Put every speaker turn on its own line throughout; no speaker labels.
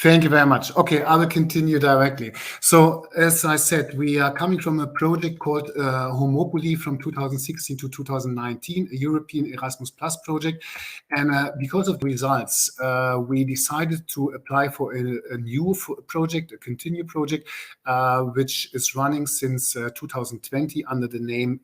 Thank you very much. Okay, I will continue directly. So as I said, we are coming from a project called Homopoly from 2016 to 2019, a European Erasmus Plus project. And because of the results, we decided to apply for a new project, a continue project, which is running since 2020 under the name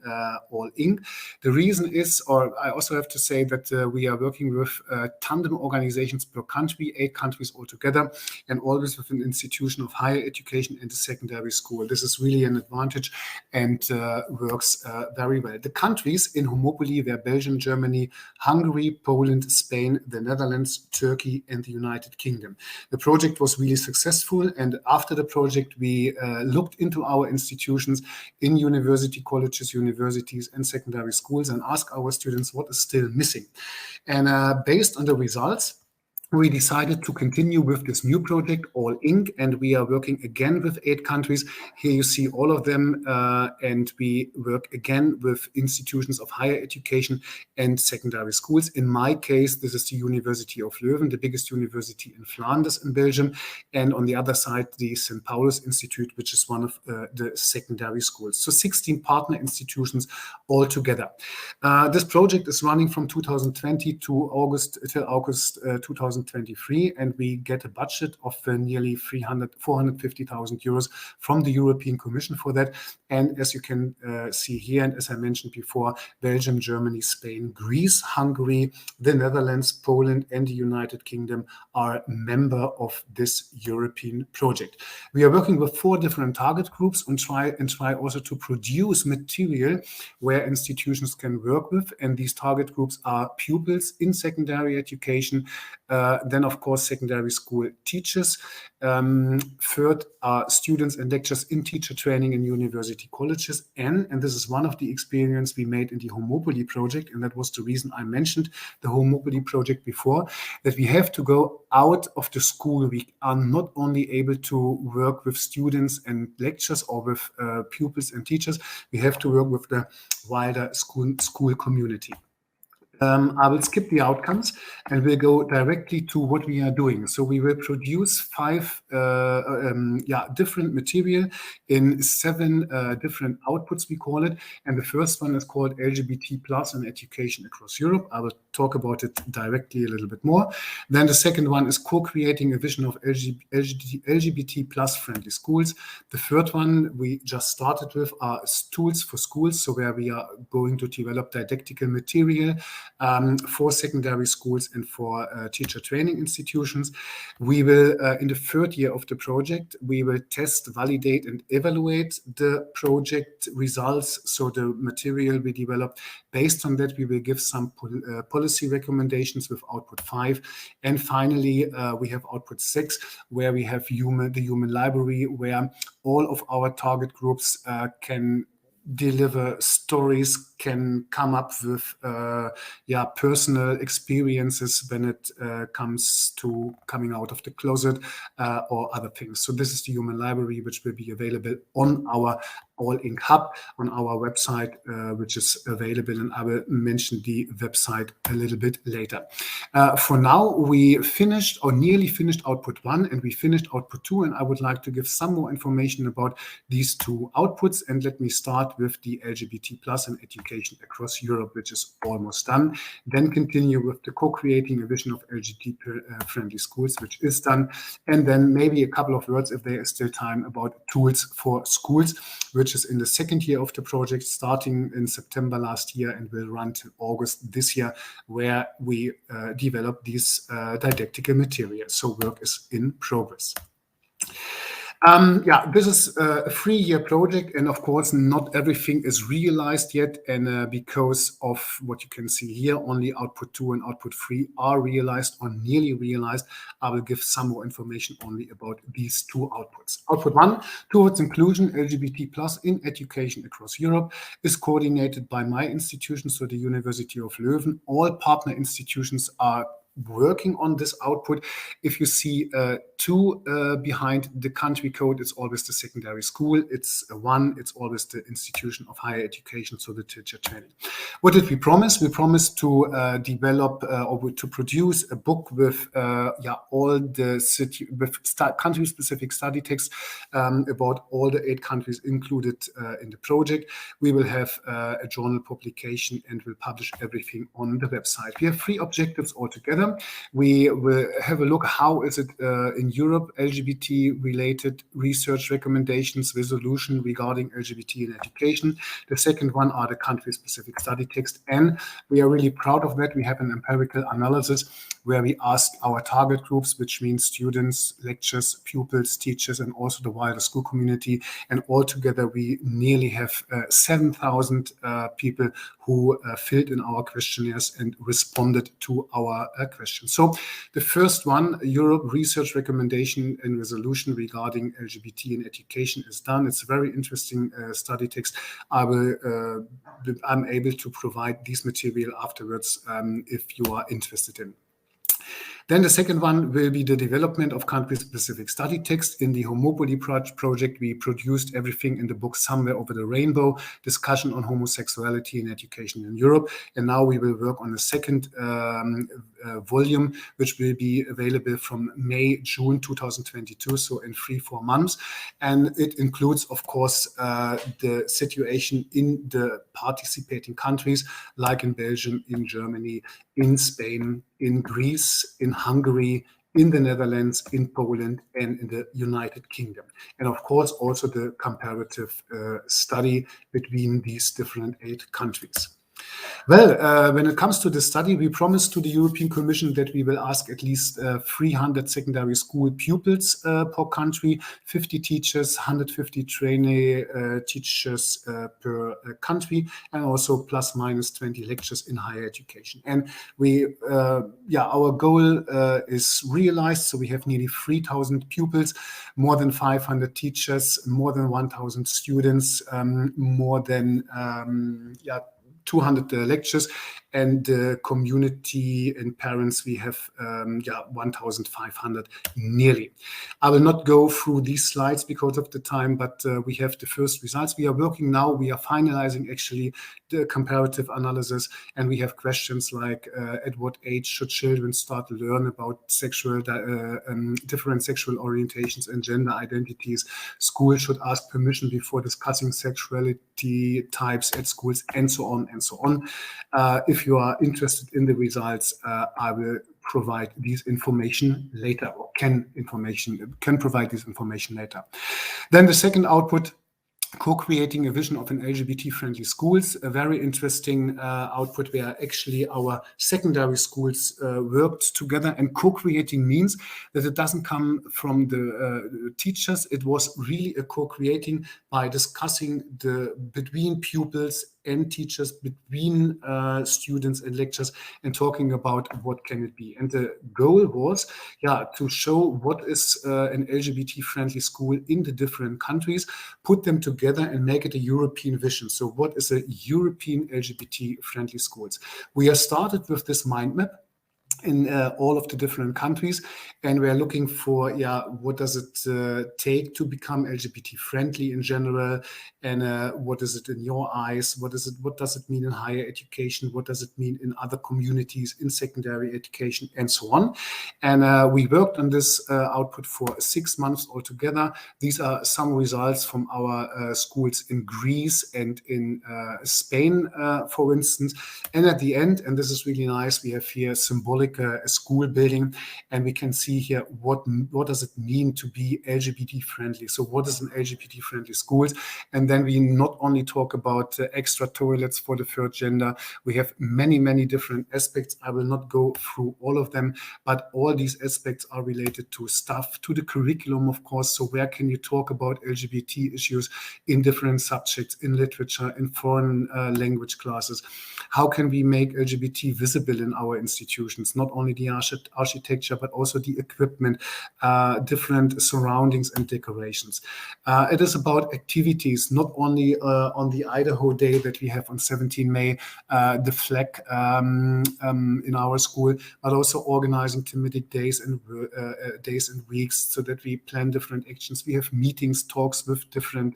All Inc. The reason is, or I also have to say that we are working with tandem organizations per country, 8 countries altogether, and always with an institution of higher education and a secondary school. This is really an advantage and works very well. The countries in Homopoly were Belgium, Germany, Hungary, Poland, Spain, the Netherlands, Turkey, and the United Kingdom. The project was really successful, and after the project, we looked into our institutions in university colleges, universities, and secondary schools and asked our students what is still missing. And based on the results, we decided to continue with this new project, All Inc., and we are working again with 8 countries. Here you see all of them, and we work again with institutions of higher education and secondary schools. In my case, this is the University of Leuven, the biggest university in Flanders in Belgium, and on the other side, the St. Paulus Institute, which is one of the secondary schools. So 16 partner institutions altogether. This project is running from 2020 to August 2023, and we get a budget of nearly 450,000 euros from the European Commission for that. And as you can see here, and as I mentioned before, Belgium, Germany, Spain, Greece, Hungary, the Netherlands, Poland, and the United Kingdom are a member of this European project. We are working with 4 different target groups and try also to produce material where institutions can work with. And these target groups are pupils in secondary education, then of course secondary school teachers. Third are students and lecturers in teacher training in university colleges. And this is one of the experience we made in the Homopoly project, and that was the reason I mentioned the Homopoly project before, that we have to go out of the school. We are not only able to work with students and lecturers or with pupils and teachers, we have to work with the wider school community. I will skip the outcomes and we'll go directly to what we are doing. So we will produce 5 different material in 7 different outputs, we call it. And the first one is called LGBT plus in education across Europe. I will talk about it directly a little bit more. Then the second one is co-creating a vision of LGBT plus friendly schools. The third one we just started with are tools for schools, so where we are going to develop didactical material for secondary schools and for teacher training institutions. We will, in the 3rd year of the project, we will test, validate, and evaluate the project results, so the material we develop. Based on that, we will give some policy recommendations with output 5. And finally, we have output 6, where we have the human library, where all of our target groups can deliver stories, can come up with personal experiences when it comes to coming out of the closet or other things. So this is the human library, which will be available on our All Inc. Hub on our website, which is available, and I will mention the website a little bit later. For now, we finished or nearly finished output 1 and we finished output 2, and I would like to give some more information about these 2 outputs. And let me start with the LGBT plus and education across Europe, which is almost done. Then continue with the co-creating a vision of LGBT friendly schools, which is done. And then maybe a couple of words, if there is still time, about tools for schools, which is in the 2nd year of the project, starting in September last year and will run till August this year, where we develop these didactical materials. So work is in progress. This is a 3-year project, and of course not everything is realized yet, and because of what you can see here, only output 2 and output 3 are realized or nearly realized. I will give some more information only about these 2 outputs. Output 1, towards inclusion, LGBT plus in education across Europe, is coordinated by my institution, so the University of Leuven. All partner institutions are working on this output. If you see 2 behind the country code, it's always the secondary school. It's 1, it's always the institution of higher education, so the teacher training. What did we promise? We promised to develop or to produce a book with all the country-specific study texts about all the 8 countries included in the project. We will have a journal publication and will publish everything on the website. We have 3 objectives altogether. We will have a look how is it in Europe, LGBT-related research recommendations, resolution regarding LGBT in education. The second one are the country-specific study text, and we are really proud of that. We have an empirical analysis where we asked our target groups, which means students, lecturers, pupils, teachers, and also the wider school community. And altogether, we nearly have 7,000 people who filled in our questionnaires and responded to our questions. So the first one, Europe Research Recommendation and Resolution regarding LGBT in education, is done. It's a very interesting study text. I'm able to provide this material afterwards if you are interested in. Then the second one will be the development of country-specific study text. In the Homopoly project, we produced everything in the book Somewhere Over the Rainbow, discussion on homosexuality in education in Europe. And now we will work on the second volume, which will be available from May, June 2022, so in 3-4 months. And it includes, of course, the situation in the participating countries, like in Belgium, in Germany, in Spain, in Greece, in Hungary, in the Netherlands, in Poland, and in the United Kingdom. And of course, also the comparative study between these different 8 countries. Well, when it comes to the study, we promised to the European Commission that we will ask at least 300 secondary school pupils per country, 50 teachers, 150 trainee teachers per country, and also plus minus 20 lectures in higher education. And we, our goal is realized. So we have nearly 3,000 pupils, more than 500 teachers, more than 1,000 students, more than 200 lectures, and the community and parents, we have 1,500 nearly. I will not go through these slides because of the time, but we have the first results. We are working now, we are finalizing actually the comparative analysis, and we have questions like at what age should children start to learn about sexual, different sexual orientations and gender identities. Schools should ask permission before discussing sexuality types at schools, and so on and so on. If you are interested in the results, I will provide this information later, or can provide this information later. Then the second output, co-creating a vision of an LGBT-friendly schools, a very interesting output where actually our secondary schools worked together. And co-creating means that it doesn't come from the teachers. It was really a co-creating by discussing between pupils and teachers, between students and lecturers, and talking about what can it be. And the goal was, to show what is an LGBT-friendly school in the different countries, put them together and make it a European vision. So what is a European LGBT-friendly schools? We have started with this mind map in all of the different countries, and we are looking for what does it take to become LGBT friendly in general, and what is it in your eyes, what does it mean in higher education, what does it mean in other communities, in secondary education, and so on. And we worked on this output for 6 months altogether. These are some results from our schools in Greece and in Spain, for instance. And at the end, and this is really nice, we have here symbolic a school building, and we can see here what does it mean to be LGBT friendly. So what is an LGBT friendly schools? And then we not only talk about extra toilets for the third gender, we have many different aspects. I will not go through all of them, but all these aspects are related to stuff, to the curriculum, of course. So where can you talk about LGBT issues in different subjects, in literature, in foreign language classes? How can we make LGBT visible in our institutions, not only the architecture, but also the equipment, different surroundings and decorations. It is about activities, not only on the Idaho Day that we have on 17 May, the flag in our school, but also organizing thematic days and weeks so that we plan different actions. We have meetings, talks with different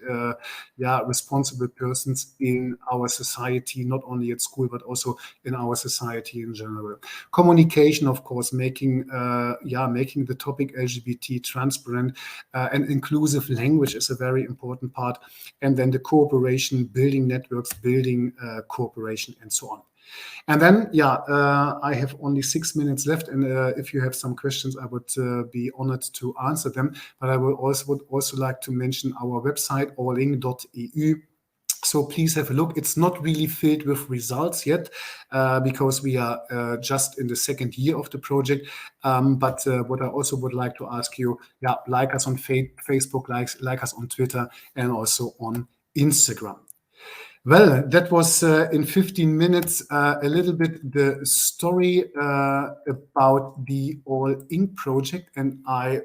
responsible persons in our society, not only at school, but also in our society in general. Communication, of course, making the topic LGBT transparent and inclusive language is a very important part. And then the cooperation, building networks, building cooperation, and so on. And then, I have only 6 minutes left, and if you have some questions, I would be honored to answer them. But I would also like to mention our website, alling.eu. So please have a look. It's not really filled with results yet because we are just in the second year of the project. But what I also would like to ask you, like us on Facebook, like us on Twitter, and also on Instagram. Well, that was in 15 minutes a little bit the story about the All Ink project, and I'm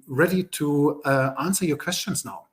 ready to answer your questions now.